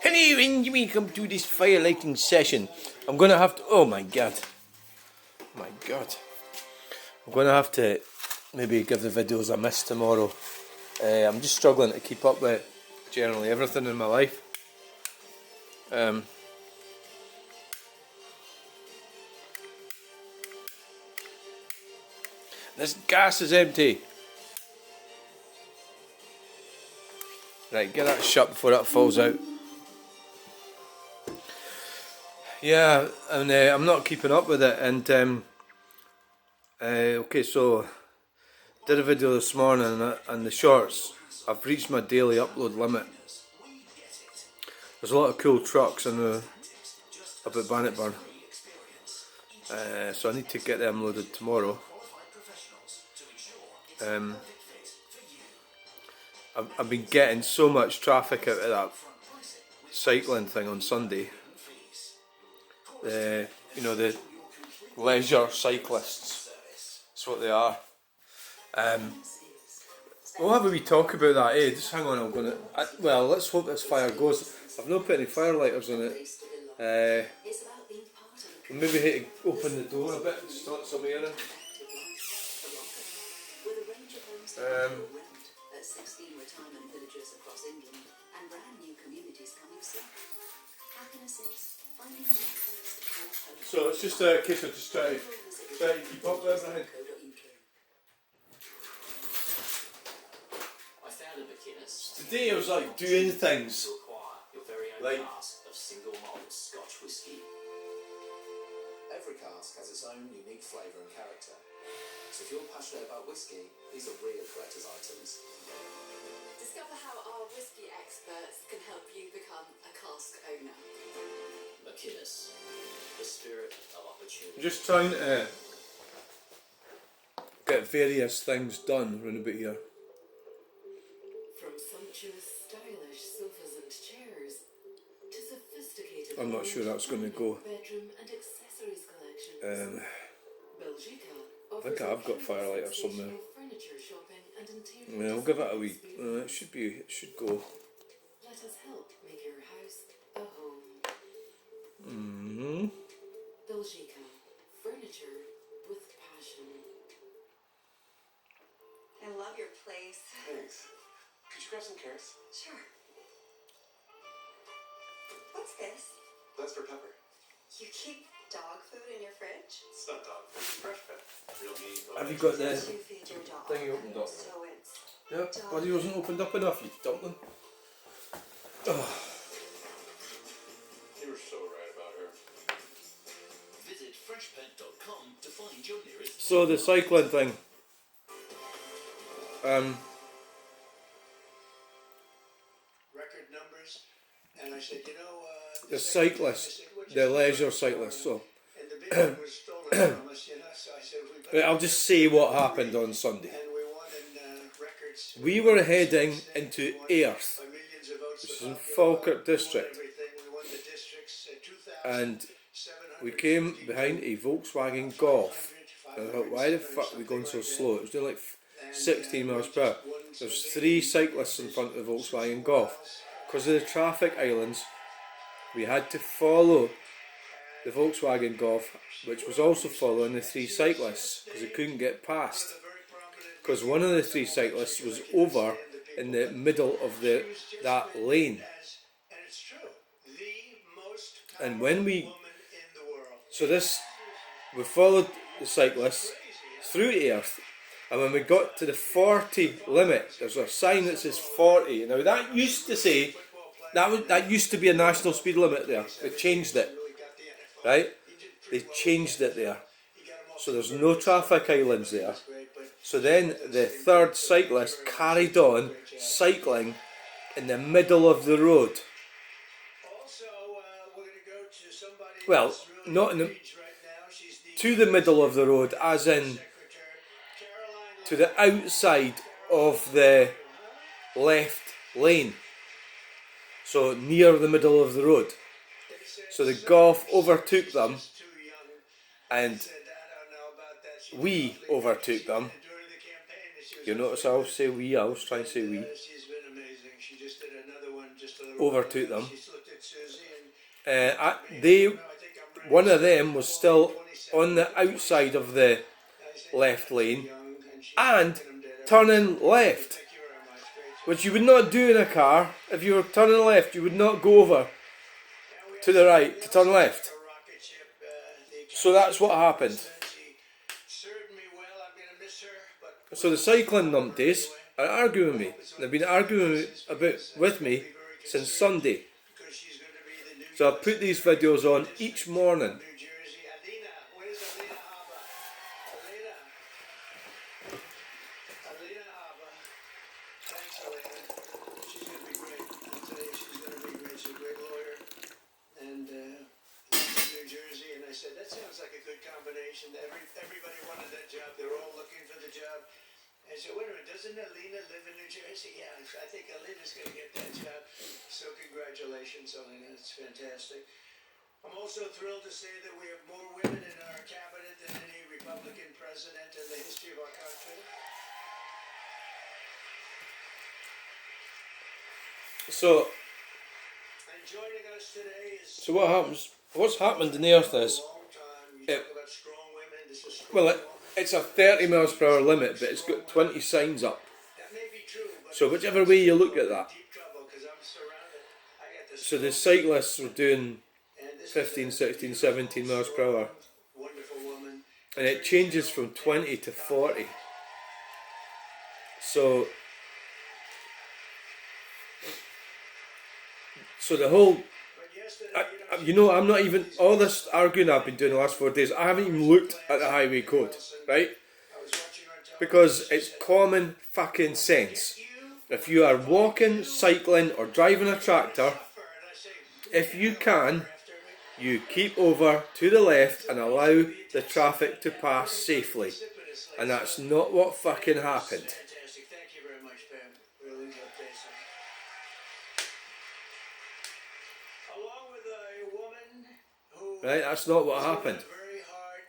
Hello, and welcome to this fire lighting session. I'm gonna have to. Oh my god. My god. I'm gonna have to maybe give the videos a miss tomorrow. I'm just struggling to keep up with generally everything in my life. This gas is empty. Right, get that shut before that falls out. Yeah, and I'm not keeping up with it. And okay, so did a video this morning, and the shorts. I've reached my daily upload limit. There's a lot of cool trucks in the up at Bannockburn, so I need to get them loaded tomorrow. I've been getting so much traffic out of that cycling thing on Sunday. You know, the leisure cyclists. That's what they are. We'll have a wee talk about that, eh? Just hang on, I'm gonna. Well, let's hope this fire goes. I've not put any fire lighters in it. Maybe hate to open the door a bit and start some air in. So it's just a case of just trying to keep up with everything. Today I was like doing things like single malt Scotch whisky. Every cask has its own unique flavour and character. So if you're passionate about whisky, these are real collector's items. Discover how our whisky experts can help you become a cask owner. McInnes, the spirit of opportunity. I'm just trying to get various things done round about here. From sumptuous, stylish sofas and chairs to sophisticated. I'm not sure that's going to go. Bedroom and accessories collections. I think I've got firelighter somewhere. Furniture shopping and interior. Yeah, I'll give it a wee. It should go. Let us help make your house a home. Belgica, furniture with passion. I love your place. Thanks. Could you grab some carrots? Sure. What's this? That's for Pepper. You keep dog food in your fridge? It's not dog food, it's fresh pet. Real meat. Have you got the You feed your dog. thing you opened up? So it's Yeah, bloody wasn't opened up enough, you dumpling. You were so right about her. Visit freshpet.com to find your nearest. So the cycling thing. Record numbers, and I said, you know, The cyclists, the leisure cyclists. So and the big one was stolen from us, you know. So I said, we better. I'll just say what happened on Sunday. And we won in records. We were heading into Airth, By millions of votes. which is the in popular Falkirk vote. We won district, everything. We won the districts, and 2,700. we came behind a Volkswagen Golf. And I thought, why the fuck are we going so slow? It was doing like 16 miles per hour. There's 3 cyclists in front of the Volkswagen Golf. Because of the traffic islands, we had to follow the Volkswagen Golf, which was also following the 3 cyclists, because they couldn't get past. Because one of the 3 cyclists was over in the middle of that lane. And it's true. The most And when we, woman in the world. so we followed the cyclists through Airth, and when we got to the 40 limit, there's a sign that says 40. Now that used to say, that used to be a national speed limit there. They changed it, right? They changed it there. So there's no traffic islands there. So then the 3rd cyclist carried on cycling in the middle of the road. Also, we're going to go to somebody. Well, that's really not in the, engaged right now. She's the to the middle of the road, as in secretary, Caroline. to the outside of the left lane. So near the middle of the road. So the Golf overtook them, Too young. and Said that, I don't know about that. She we overtook them. during the campaign, she was You notice I always say we, I always try and say we. she's been amazing. she just did another one just a little overtook while ago. them. She just looked at Susie and They, I think I'm ready. one of them was still on the outside of the I said, left lane young, and she's and knocking 'em dead. turning left, Thank you very much. Great job. which you would not do in a car. If you were turning left, you would not go over And we to the right to turn also left. took a rocket ship, the So that's what happened. She served me well. I'm gonna miss her, but So the cycling numpties are arguing with me. They've been arguing with me since Sunday. because she's gonna be the new So I put these videos on each morning. New Jersey. Alina, where's Alina Abba? Alina. Alina Abba. Thanks, Alina. She's gonna be great. I'll tell you, she's gonna be great. She's a great lawyer. And New Jersey. And I said, that sounds like a good combination. Everybody wanted that job. They're all looking for the job. I said, wait a minute, doesn't Alina live in New Jersey? Yeah, I think Alina's going to get that job. So congratulations, Alina. It's fantastic. I'm also thrilled to say that we have more women in our cabinet than any Republican president in the history of our country. So And joining us today is what happens? What's happened in the earth a is, long time. You it- talk about strong women. This is strong. well, it's a 30 miles per hour limit, but it's got 20 signs up. That may be true, but So whichever way you look at that. deep trouble because I'm surrounded. I got this. So the cyclists were doing And this is 15, a 16, 17 miles per hour. wonderful woman. And it changes from 20 to 40. So the whole, But yesterday, you know, I'm not even, all this arguing I've been doing the last 4 days, I haven't even looked at the highway code, right? I was watching her on television. Because it's common fucking sense. If you are walking, cycling or driving a tractor, And I say, if you can, after me, you keep over to the left and allow the traffic to pass safely. precipitously. And that's not what fucking happened. Fantastic. Thank you very much, Pam. Really amazing. Along with a woman who Right? That's not what was happened. given a very hard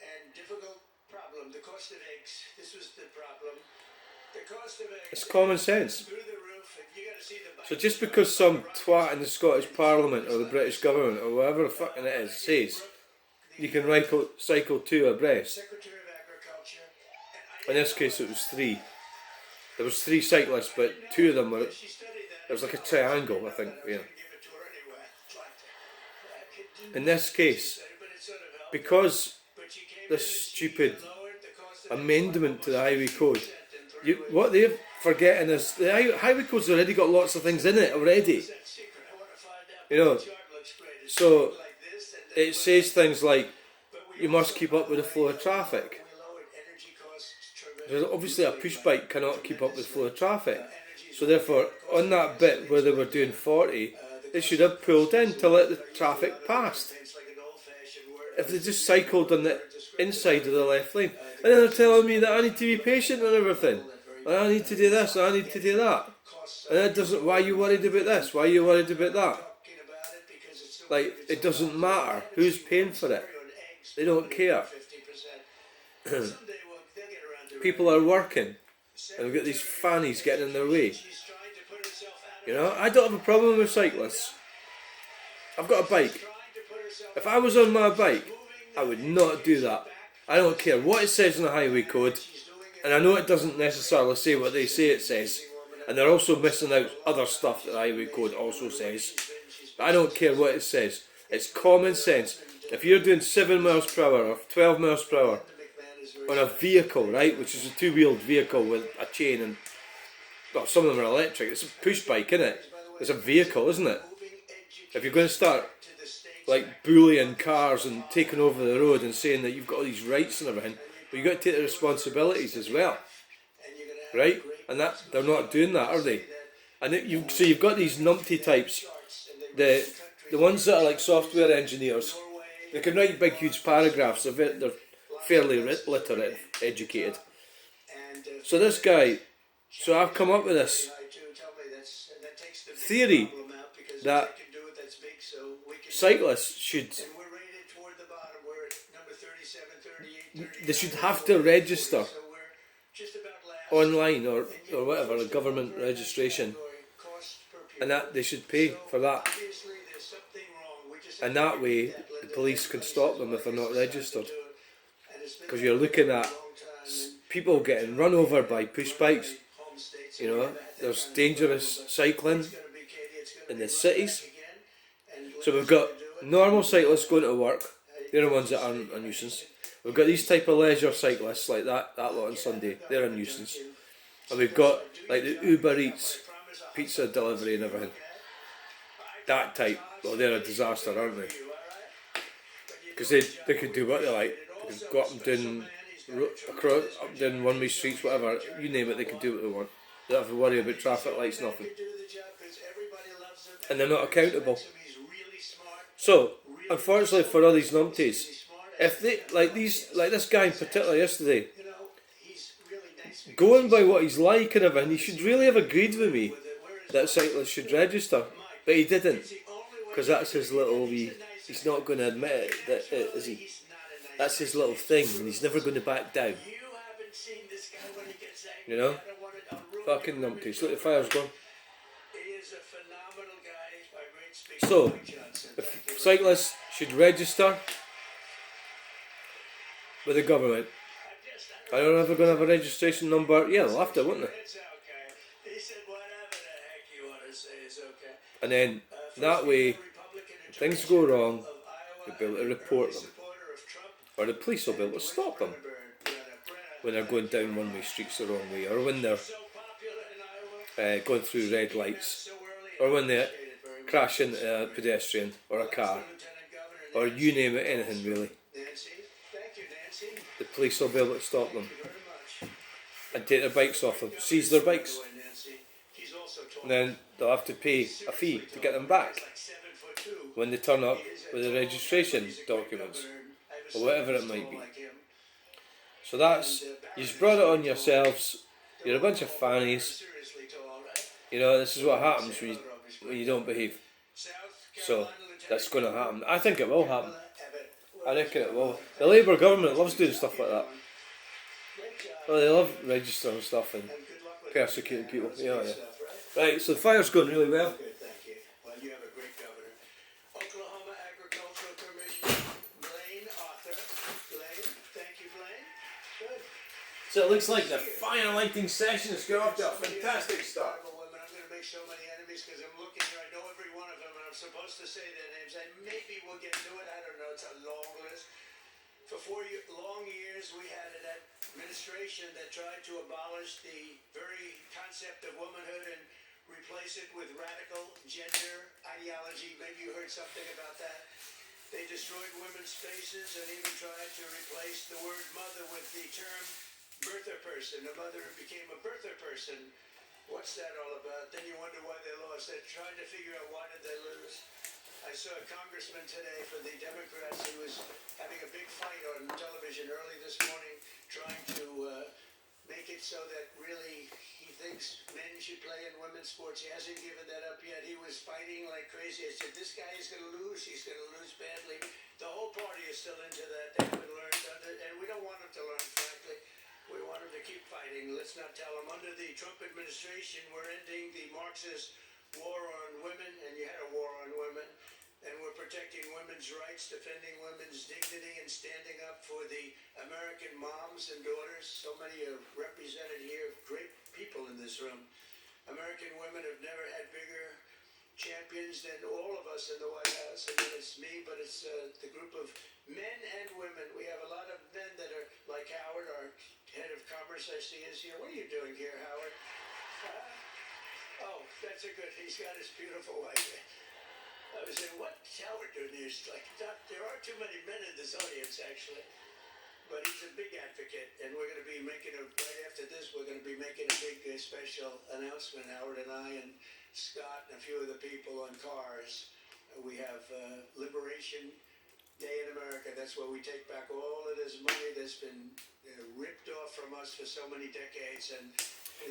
and difficult problem, the cost of eggs. This was the problem. The cost of eggs It's common sense. through the roof. If you got to see the So just because some twat in the Scottish Parliament or the British government or whatever the fucking it is says you can cycle two abreast. Secretary of Agriculture, In this case it was 3. There was 3 cyclists, but 2 of them were, she studied that. it was like a triangle, I think. Yeah. Give it to her anyway. It's like, In this case, but it sort of helped. because But she came this in, stupid she lowered the cost of amendment to the highway code, what they're forgetting is the highway code's already got lots of things in it already. that secret. I want to find out. You know, What chart looks great. It's so like this, and then it says things like but we you must keep up with the flow of traffic. we lowered energy costs Because obviously a push bike cannot keep up with the flow of traffic. tremendously. So therefore, on that bit where they were doing 40, they should have pulled in to let the traffic pass. It's like an old-fashioned word. If they just cycled on the inside of the left lane. And then they're telling me that I need to be patient and everything. And I need to do this and I need to do that. And it doesn't, why are you worried about this? Why are you worried about that? Talking about it because it's so Like, it doesn't matter who's paying for it. on eggs. They don't care. 50%. Someday they'll get around to it. People are working and we've got these fannies getting in their way. She's trying to put herself out of You know, I don't have a problem with cyclists. I've got a bike. trying to put herself If I was on my bike, I would not do that. I don't care what it says in the highway code, and I know it doesn't necessarily say what they say it says, and they're also missing out other stuff that the highway code also says. But I don't care what it says. It's common sense. If you're doing 7 miles per hour or 12 miles per hour on a vehicle, right, which is a 2-wheeled vehicle with a chain and, well, some of them are electric. It's a push bike, isn't it? It's a vehicle, isn't it? If you're going to start like bullying cars and taking over the road and saying that you've got all these rights and everything, but you've got to take the responsibilities as well, right? And that they're not doing that, are they? And so you've got these numpty types, the ones that are like software engineers. They can write big huge paragraphs. They're fairly literate, educated. So this guy, so I've come up with this theory that cyclists should, We're rated toward the bottom. We're at number 37, 38, they should have to register So we're just about last. online or whatever, a government registration and that they should pay for that. Obviously, there's something wrong. We just And have that to way, get that, the Linda. police can Everybody stop says, them "Well, if they're I not guess it's time to registered. do it." And it's been Because that you're way looking for a at long time, and people getting run over by push bikes. home states, You and we know, never had that there's kind of dangerous problem, but cycling it's gonna be, Katie, it's gonna in be the run cities. back again, and So we've Linda's got gonna do it. normal cyclists going to work. They're the ones that are a nuisance. We've got these type of leisure cyclists like that lot on Sunday. They're a nuisance. And we've got like the Uber Eats, pizza delivery and everything. That type. Well, they're a disaster, aren't they? Because they could do what they like. They could go up and down across, up down one-way streets, whatever. You name it, they can do what they want. They don't have to worry about traffic lights, nothing. And they're not accountable. So, unfortunately for all these numpties, if they like this guy in particular yesterday, going by what he's like and everything, he should really have agreed with me that cyclists should register, but he didn't, because that's his little wee. He's not going to admit it, is he? That's his little thing, and he's never going to back down. You know, fucking numpties. Look, the fire's gone. So, if cyclists should register with the government. I don't know if they're going to have a registration number. Yeah, they'll have to, won't they? And then, that way, if things go wrong, you'll be able to report them. Or the police will be able to stop them when they're going down one-way streets the wrong way, or when they're going through red lights, or when they crash into a pedestrian or a car, or you name it, anything really. The police will be able to stop them and take their bikes off them, seize their bikes, and then they'll have to pay a fee to get them back when they turn up with the registration documents or whatever it might be. So that's, you've brought it on yourselves. You're a bunch of fannies. You know, this is what happens when you don't behave. So that's going to happen. I think it will happen. I reckon it will. The Labour government loves doing stuff like that. Well, they love registering stuff and persecuting people. Yeah. Right, so the fire's going really well. Good, thank you. Well, you have a great governor. Oklahoma Agricultural Commission, Blaine Arthur. Blaine, thank you, Blaine. Good. So it looks like the fire lighting session has got off to a fantastic start. I'm going to make so many enemies because I'm looking here. I know every one of them, and I'm supposed to say their names. And maybe we'll get to it. I don't know. It's a long list. For 4 long years, we had an administration that tried to abolish the very concept of womanhood and replace it with radical gender ideology. Maybe you heard something about that. They destroyed women's spaces and even tried to replace the word mother with the term birther person. A mother became a birther person. What's that all about? Then you wonder why they lost. They're trying to figure out why did they lose. I saw a congressman today for the Democrats. He was having a big fight on television early this morning, trying to make it so that really he thinks men should play in women's sports. He hasn't given that up yet. He was fighting like crazy. I said, this guy is going to lose. He's going to lose badly. The whole party is still into that. They haven't learned, and we don't want him to learn, frankly. We want him to keep fighting. Let's not tell him. Under the Trump administration, we're ending the Marxist war on women, and you had a war on women. And we're protecting women's rights, defending women's dignity, and standing up for the American moms and daughters. So many are represented here, great people in this room. American women have never had bigger champions than all of us in the White House. I mean, it's me, but it's the group of men and women. We have a lot of men that are like Howard, our head of commerce, I see is here. What are you doing here, Howard? Oh, that's a good, he's got his beautiful wife. I was saying, what's Howard doing here? It's like, there are too many men in this audience, actually. But he's a big advocate, and we're going to be making right after this, we're going to be making a big special announcement, Howard and I and Scott and a few of the people on cars. We have Liberation Day in America. That's where we take back all of this money that's been ripped off from us for so many decades. And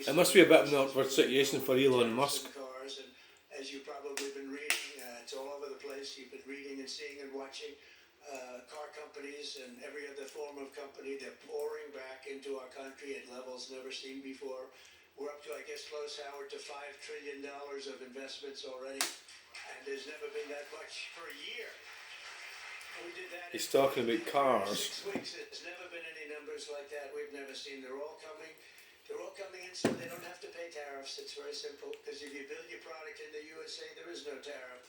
it must be a bit of an awkward situation for Elon Musk. Cars, and as you've probably been reading, it's all over the place. You've been reading and seeing and watching car companies and every other form of company. They're pouring back into our country at levels never seen before. We're up to, I guess, close, Howard, to $5 trillion of investments already. And there's never been that much for a year. We did that. He's talking about cars. 6 weeks. There's never been any numbers like that. We've never seen. They're all coming. They're all coming in so they don't have to pay tariffs. It's very simple. Because if you build your product in the USA, there is no tariff.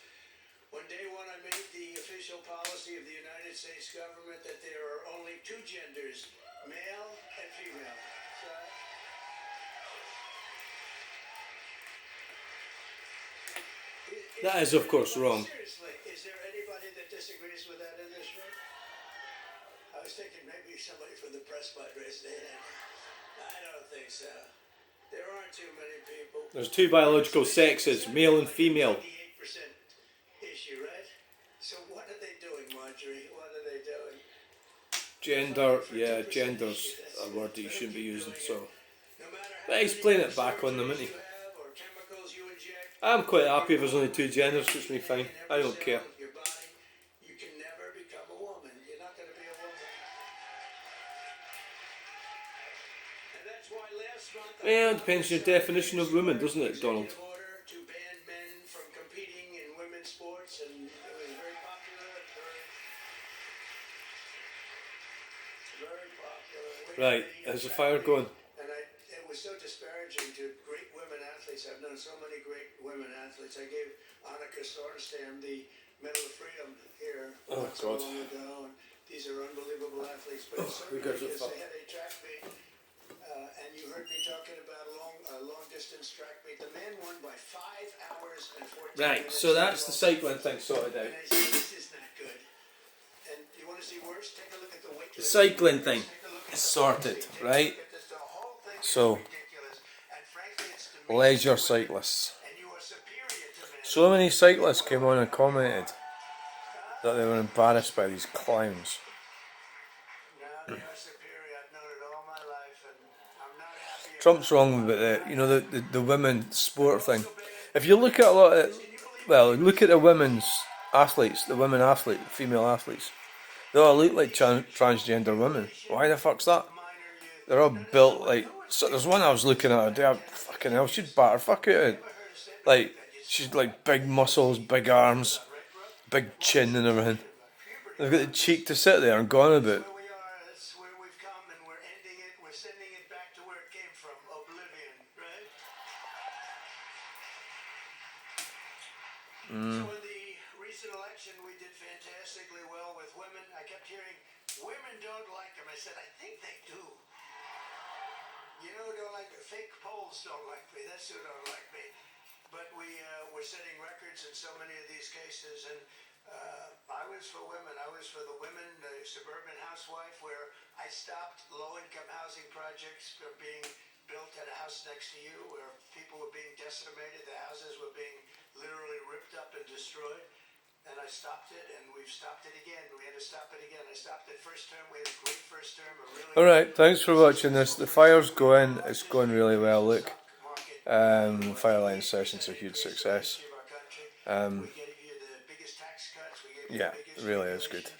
On day one, I made the official policy of the United States government that there are only 2 genders, male and female. So, That is, of course, wrong. seriously, is there anybody that disagrees with that in this room? I was thinking maybe somebody from the press might raise their hand. I don't think so. There aren't too many people. There's 2 biological sexes, male and female. 88% issue, right? So what are they doing, Marjorie? What are they doing? Gender, yeah, gender's a word that you shouldn't be using, so. No matter how But he's many playing it back on them, isn't he? you have or chemicals you inject, I'm quite happy if there's only 2 genders, suits me fine. I don't care. your body, you can never become a woman. You're not going to be a woman. And that's why last month Yeah, it depends on your definition of woman, doesn't it, Donald? executive order to ban men from competing in women's sports, and it was very popular. Very popular. Right, how's the fire going? And it was so disparaging to great women athletes. I've known so many great women athletes. I gave Annika Sorenstam the Medal of Freedom here Oh, not so God. long ago. And these are unbelievable athletes. But it's so who gives a ridiculous. fuck? They had a track meet, and you heard me talking about a long distance track meet. The man won by 5 hours and 14 Right, minutes. so that's the cycling thing sorted And out. I said, this is not good. And you want to see worse? Take a look at the weight. The cycling thing is sorted, right? So, leisure cyclists. So many cyclists came on and commented that they were embarrassed by these clowns. Trump's wrong about the women sport thing. If you look at a lot of, look at the women's athletes, the women athlete, female athletes. They all look like transgender women. Why the fuck's that? They're all built like. So there's one I was looking at today. Fucking hell, she'd bat her fuck out of it. Like she's like big muscles, big arms, big chin and everything. They've got the cheek to sit there and go on about. Where we are, that's where we've come, and we're ending it. We're sending it back to where it came from, oblivion, right? So in the recent election, we did fantastically well with women. I kept hearing, women don't like them. I said, I think they do. You know who don't like me? Fake polls don't like me. That's who don't like me. But we're setting records in so many of these cases, and I was for women. I was for the women, the suburban housewife, where I stopped low-income housing projects from being built at a house next to you, where people were being decimated. The houses were being literally ripped up and destroyed. And I stopped it, and we've stopped it again. We had to stop it again. I stopped it first term. We had a great first term. Alright, thanks for watching this. The fire's going. It's going really well, look. Fire line session's a huge success. Yeah, it really is good.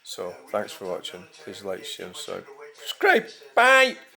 So, thanks for watching. Please like, share and subscribe. Bye!